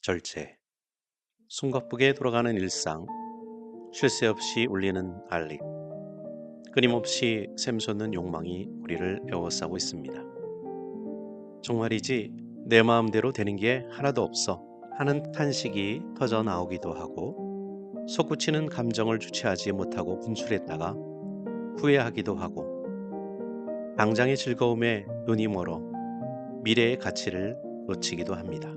절제, 숨가쁘게 돌아가는 일상, 쉴 새 없이 울리는 알림, 끊임없이 샘솟는 욕망이 우리를 에워싸고 있습니다. 정말이지 내 마음대로 되는 게 하나도 없어 하는 탄식이 터져 나오기도 하고, 솟구치는 감정을 주체하지 못하고 분출했다가 후회하기도 하고, 당장의 즐거움에 눈이 멀어 미래의 가치를 놓치기도 합니다.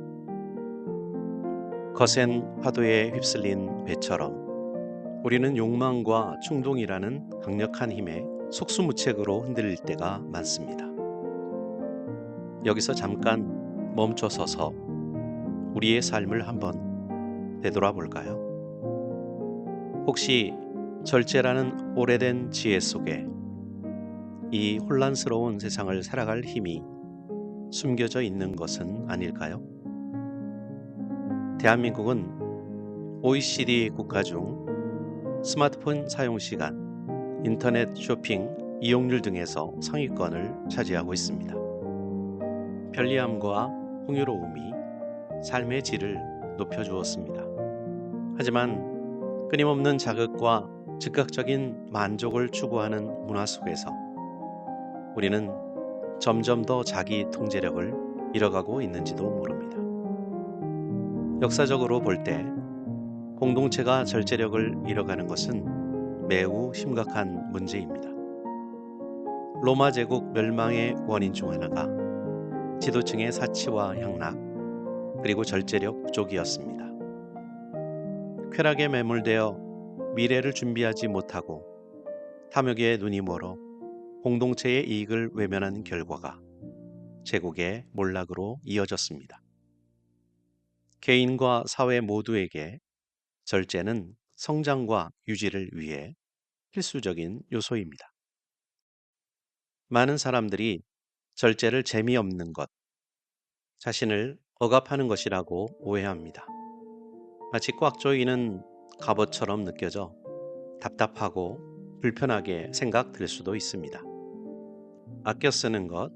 거센 파도에 휩쓸린 배처럼 우리는 욕망과 충동이라는 강력한 힘에 속수무책으로 흔들릴 때가 많습니다. 여기서 잠깐 멈춰 서서 우리의 삶을 한번 되돌아볼까요? 혹시 절제라는 오래된 지혜 속에 이 혼란스러운 세상을 살아갈 힘이 숨겨져 있는 것은 아닐까요? 대한민국은 OECD 국가 중 스마트폰 사용 시간, 인터넷 쇼핑 이용률 등에서 상위권을 차지하고 있습니다. 편리함과 풍요로움이 삶의 질을 높여주었습니다. 하지만 끊임없는 자극과 즉각적인 만족을 추구하는 문화 속에서 우리는 점점 더 자기 통제력을 잃어가고 있는지도 모릅니다. 역사적으로 볼 때 공동체가 절제력을 잃어가는 것은 매우 심각한 문제입니다. 로마 제국 멸망의 원인 중 하나가 지도층의 사치와 향락, 그리고 절제력 부족이었습니다. 쾌락에 매몰되어 미래를 준비하지 못하고 탐욕에 눈이 멀어 공동체의 이익을 외면한 결과가 제국의 몰락으로 이어졌습니다. 개인과 사회 모두에게 절제는 성장과 유지를 위해 필수적인 요소입니다. 많은 사람들이 절제를 재미없는 것, 자신을 억압하는 것이라고 오해합니다. 마치 꽉 조이는 갑옷처럼 느껴져 답답하고 불편하게 생각될 수도 있습니다. 아껴 쓰는 것,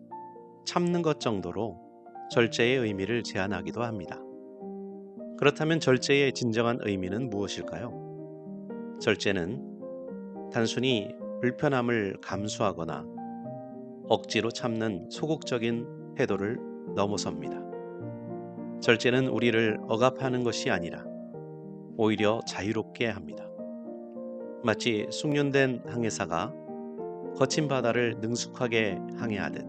참는 것 정도로 절제의 의미를 제한하기도 합니다. 그렇다면 절제의 진정한 의미는 무엇일까요? 절제는 단순히 불편함을 감수하거나 억지로 참는 소극적인 태도를 넘어섭니다. 절제는 우리를 억압하는 것이 아니라 오히려 자유롭게 합니다. 마치 숙련된 항해사가 거친 바다를 능숙하게 항해하듯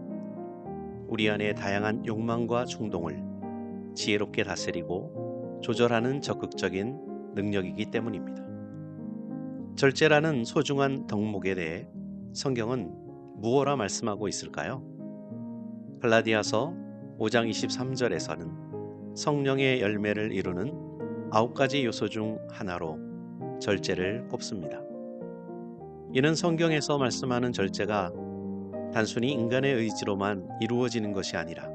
우리 안의 다양한 욕망과 충동을 지혜롭게 다스리고 조절하는 적극적인 능력이기 때문입니다. 절제라는 소중한 덕목에 대해 성경은 무엇라 말씀하고 있을까요? 갈라디아서 5장 23절에서는 성령의 열매를 이루는 9가지 요소 중 하나로 절제를 꼽습니다. 이는 성경에서 말씀하는 절제가 단순히 인간의 의지로만 이루어지는 것이 아니라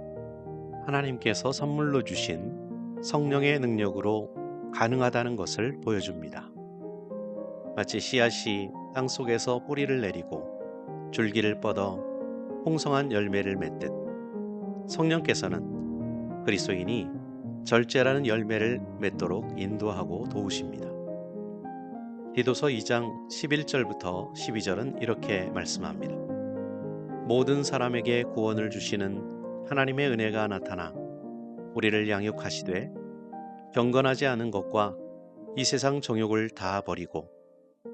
하나님께서 선물로 주신 성령의 능력으로 가능하다는 것을 보여줍니다. 마치 씨앗이 땅 속에서 뿌리를 내리고 줄기를 뻗어 풍성한 열매를 맺듯 성령께서는 그리스도인이 절제라는 열매를 맺도록 인도하고 도우십니다. 디도서 2장 11절부터 12절은 이렇게 말씀합니다. 모든 사람에게 구원을 주시는 하나님의 은혜가 나타나 우리를 양육하시되 경건하지 않은 것과 이 세상 정욕을 다 버리고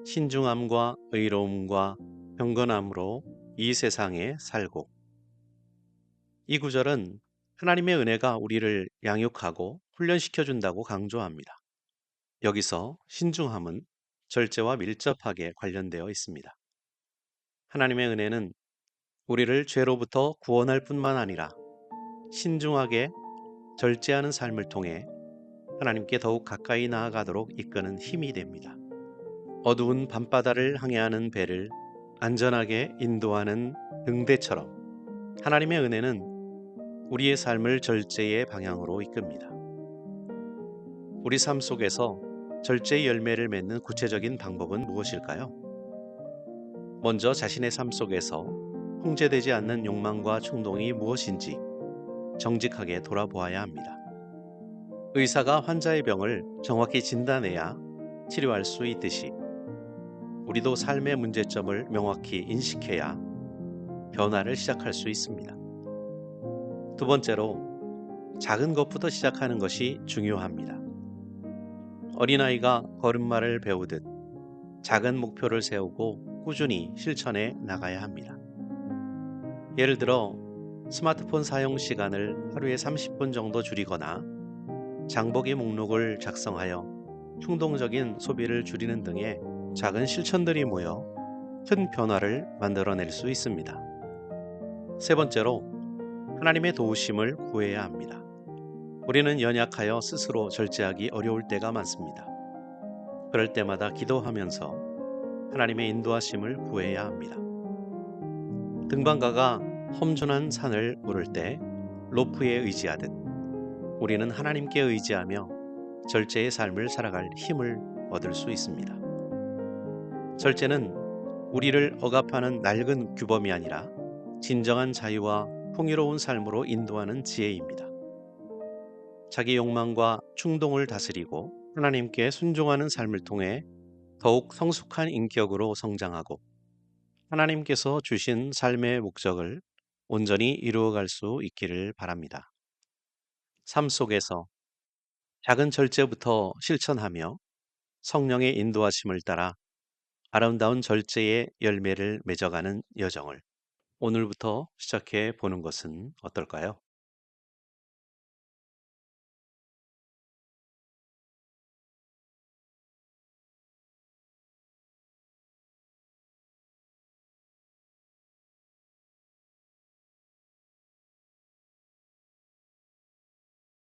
신중함과 의로움과 경건함으로 이 세상에 살고. 이 구절은 하나님의 은혜가 우리를 양육하고 훈련시켜 준다고 강조합니다. 여기서 신중함은 절제와 밀접하게 관련되어 있습니다. 하나님의 은혜는 우리를 죄로부터 구원할 뿐만 아니라 신중하게 절제하는 삶을 통해 하나님께 더욱 가까이 나아가도록 이끄는 힘이 됩니다. 어두운 밤바다를 항해하는 배를 안전하게 인도하는 등대처럼 하나님의 은혜는 우리의 삶을 절제의 방향으로 이끕니다. 우리 삶 속에서 절제의 열매를 맺는 구체적인 방법은 무엇일까요? 먼저 자신의 삶 속에서 통제되지 않는 욕망과 충동이 무엇인지 정직하게 돌아보아야 합니다. 의사가 환자의 병을 정확히 진단해야 치료할 수 있듯이 우리도 삶의 문제점을 명확히 인식해야 변화를 시작할 수 있습니다. 두 번째로, 작은 것부터 시작하는 것이 중요합니다. 어린아이가 걸음마를 배우듯 작은 목표를 세우고 꾸준히 실천해 나가야 합니다. 예를 들어 스마트폰 사용 시간을 하루에 30분 정도 줄이거나 장보기 목록을 작성하여 충동적인 소비를 줄이는 등의 작은 실천들이 모여 큰 변화를 만들어낼 수 있습니다. 세 번째로, 하나님의 도우심을 구해야 합니다. 우리는 연약하여 스스로 절제하기 어려울 때가 많습니다. 그럴 때마다 기도하면서 하나님의 인도하심을 구해야 합니다. 등반가가 험준한 산을 오를 때 로프에 의지하듯 우리는 하나님께 의지하며 절제의 삶을 살아갈 힘을 얻을 수 있습니다. 절제는 우리를 억압하는 낡은 규범이 아니라 진정한 자유와 풍요로운 삶으로 인도하는 지혜입니다. 자기 욕망과 충동을 다스리고 하나님께 순종하는 삶을 통해 더욱 성숙한 인격으로 성장하고 하나님께서 주신 삶의 목적을 온전히 이루어갈 수 있기를 바랍니다. 삶 속에서 작은 절제부터 실천하며 성령의 인도하심을 따라 아름다운 절제의 열매를 맺어가는 여정을 오늘부터 시작해 보는 것은 어떨까요?